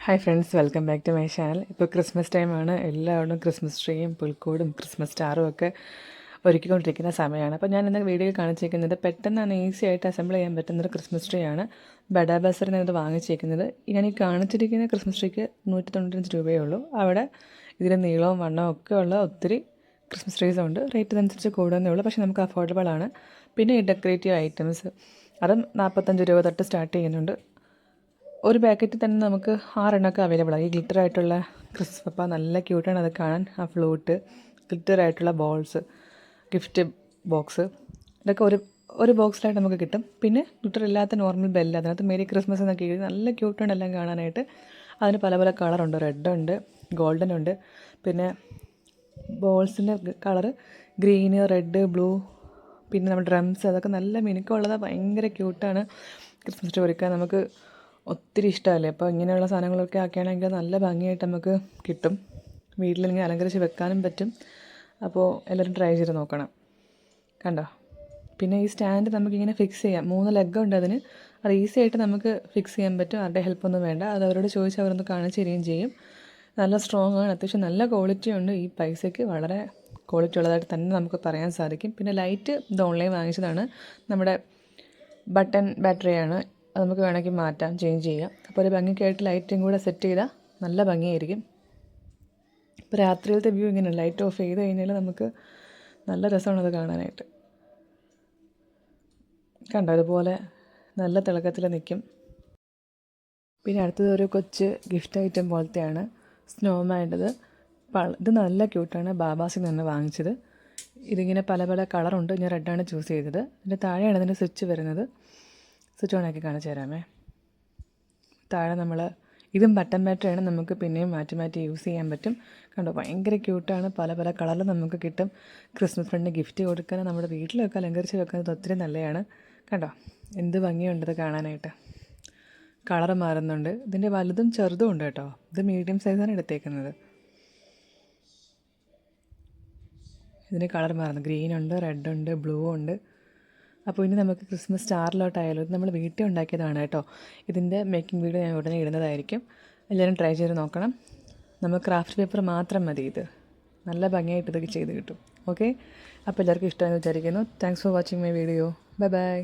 Hi friends, welcome back to my channel. ഇപ്പോൾ Christmas ടൈമാണ്. എല്ലാവരും ക്രിസ്മസ് ട്രീയും പുൽക്കൂടും ക്രിസ്മസ് സ്റ്റാറും ഒക്കെ ഒരുക്കിക്കൊണ്ടിരിക്കുന്ന സമയമാണ്. അപ്പോൾ ഞാൻ ഇന്ന് വീഡിയോയിൽ കാണിച്ചിരിക്കുന്നത് പെട്ടെന്ന് ഈസി ആയിട്ട് അസംബിൾ ചെയ്യാൻ പറ്റുന്നൊരു ക്രിസ്മസ് ട്രീ ആണ്. ബഡാ ബസറിൽ ഇത് വാങ്ങിച്ചിരിക്കുന്നത്. ഞാൻ ഈ കാണിച്ചിരിക്കുന്ന ക്രിസ്മസ് ട്രീക്ക് 195 രൂപയേ ഉള്ളൂ. അവിടെ ഇതിൻ്റെ നീളവും വണ്ണവും ഒക്കെ ഉള്ള ഒത്തിരി ക്രിസ്മസ് ട്രീസ് ഉണ്ട്. റേറ്റ് അനുസരിച്ച് കൂടുന്നേ ഉള്ളൂ, പക്ഷേ നമുക്ക് അഫോർഡബിൾ ആണ്. പിന്നെ ഈ ഡെക്കറേറ്റീവ് ഐറ്റംസ് അതും 45 രൂപ തൊട്ട് സ്റ്റാർട്ട് ചെയ്യുന്നുണ്ട്. ഒരു പാക്കറ്റിൽ തന്നെ നമുക്ക് 6 എണ്ണമൊക്കെ അവൈലബിൾ ആണ്. ഈ ഗ്ലിറ്റർ ആയിട്ടുള്ള ക്രിസ്മസ് നല്ല ക്യൂട്ടാണ് അത് കാണാൻ. ആ ഫ്ലൂട്ട്, ഗ്ലിറ്റർ ആയിട്ടുള്ള ബോൾസ്, ഗിഫ്റ്റ് ബോക്സ്, ഇതൊക്കെ ഒരു ബോക്സിലായിട്ട് നമുക്ക് കിട്ടും. പിന്നെ ഗ്ലിറ്റർ ഇല്ലാത്ത നോർമൽ ബെല്ല്, അതിനകത്ത് മേരി ക്രിസ്മസ് എന്നൊക്കെ എഴുതി നല്ല ക്യൂട്ടാണ് എല്ലാം കാണാനായിട്ട്. അതിന് പല പല കളറുണ്ട്. റെഡ് ഉണ്ട്, ഗോൾഡൻ ഉണ്ട്. പിന്നെ ബോൾസിൻ്റെ കളറ് ഗ്രീന്, റെഡ്, ബ്ലൂ. പിന്നെ നമ്മുടെ ഡ്രംസ്, അതൊക്കെ നല്ല മിനുക്കമുള്ളതാണ്. ഭയങ്കര ക്യൂട്ടാണ്. ക്രിസ്മസ് ട്രീ ഒരുക്കാൻ നമുക്ക് ഒത്തിരി ഇഷ്ടമല്ലേ. അപ്പോൾ ഇങ്ങനെയുള്ള സാധനങ്ങളൊക്കെ ആക്കുകയാണെങ്കിൽ നല്ല ഭംഗിയായിട്ട് നമുക്ക് കിട്ടും. വീട്ടിലിങ്ങനെ അലങ്കരിച്ച് വെക്കാനും പറ്റും. അപ്പോൾ എല്ലാവരും ട്രൈ ചെയ്ത് നോക്കണം. കണ്ടോ? പിന്നെ ഈ സ്റ്റാൻഡ് നമുക്കിങ്ങനെ ഫിക്സ് ചെയ്യാം. 3 ലെഗ് ഉണ്ട് അതിന്. അത് ഈസി ആയിട്ട് നമുക്ക് ഫിക്സ് ചെയ്യാൻ പറ്റും. ആരുടെ ഹെൽപ്പൊന്നും വേണ്ട. അത് അവരോട് ചോദിച്ച് അവരൊന്ന് കാണിച്ച് തരികയും ചെയ്യും. നല്ല സ്ട്രോങ് ആണ്. അത്യാവശ്യം നല്ല ക്വാളിറ്റി ഉണ്ട്. ഈ പൈസയ്ക്ക് വളരെ ക്വാളിറ്റി ഉള്ളതായിട്ട് തന്നെ നമുക്ക് പറയാൻ സാധിക്കും. പിന്നെ ലൈറ്റ് ഇത് ഓൺലൈൻ വാങ്ങിച്ചതാണ്. നമ്മുടെ ബട്ടൺ ബാറ്ററിയാണ്. അത് നമുക്ക് വേണമെങ്കിൽ മാറ്റാം, ചേഞ്ച് ചെയ്യാം. അപ്പോൾ ഒരു ഭംഗിക്കായിട്ട് ലൈറ്റും കൂടെ സെറ്റ് ചെയ്താൽ നല്ല ഭംഗിയായിരിക്കും. ഇപ്പോൾ രാത്രിയിലത്തെ വ്യൂ ഇങ്ങനെ ലൈറ്റ് ഓഫ് ചെയ്ത് കഴിഞ്ഞാൽ നമുക്ക് നല്ല രസമാണത് കാണാനായിട്ട്. കണ്ടോ? അതുപോലെ നല്ല തിളക്കത്തിൽ നിൽക്കും. പിന്നെ അടുത്തത് ഒരു കൊച്ച് ഗിഫ്റ്റ് ഐറ്റം പോലത്തെയാണ്, സ്നോമാൻ്റെത്. ഇത് നല്ല ക്യൂട്ടാണ്. ബാബാസിൽ നിന്ന് വാങ്ങിച്ചത്. ഇതിങ്ങനെ പല പല കളറുണ്ട്. ഞാൻ റെഡാണ് ചൂസ് ചെയ്തത്. ഇതിൻ്റെ താഴെയാണ് അതിൻ്റെ സ്വിച്ച് വരുന്നത്. സ്വിച്ച് ഓണാക്കി കാണിച്ചു തരാമേ. താഴെ നമ്മൾ ഇതും ബട്ടൺ ബാറ്ററിയാണ്. നമുക്ക് പിന്നെയും മാറ്റി മാറ്റി യൂസ് ചെയ്യാൻ പറ്റും. കണ്ടോ? ഭയങ്കര ക്യൂട്ടാണ്. പല പല കളറിൽ നമുക്ക് കിട്ടും. ക്രിസ്മസ് ഫ്രണ്ടിന് ഗിഫ്റ്റ് കൊടുക്കാൻ, നമ്മുടെ വീട്ടിലൊക്കെ അലങ്കരിച്ച് വെക്കുന്നത് ഒത്തിരി നല്ലതാണ്. കണ്ടോ? എന്ത് ഭംഗിയുണ്ടത് കാണാനായിട്ട്. കളറ് മാറുന്നുണ്ട്. ഇതിൻ്റെ വലുതും ചെറുതും ഉണ്ട് കേട്ടോ. ഇത് മീഡിയം സൈസാണ് എടുത്തേക്കുന്നത്. ഇതിന് കളർ മാറുന്നു. ഗ്രീനുണ്ട്, റെഡുണ്ട്, ബ്ലൂ ഉണ്ട്. അപ്പോൾ ഇനി നമുക്ക് ക്രിസ്മസ് സ്റ്റാറിലോട്ടായാലും. ഇത് നമ്മൾ വീട്ടിൽ ഉണ്ടാക്കിയതാണ് കേട്ടോ. ഇതിൻ്റെ മേക്കിംഗ് വീഡിയോ ഞാൻ ഉടനെ ഇടുന്നതായിരിക്കും. എല്ലാവരും ട്രൈ ചെയ്ത് നോക്കണം. നമുക്ക് ക്രാഫ്റ്റ് പേപ്പർ മാത്രം മതി. ഇത് നല്ല ഭംഗിയായിട്ട് ഇതൊക്കെ ചെയ്ത് കിട്ടും. ഓക്കെ, അപ്പോൾ എല്ലാവർക്കും ഇഷ്ടമെന്ന് വിചാരിക്കുന്നു. Thanks for watching my video. Bye bye.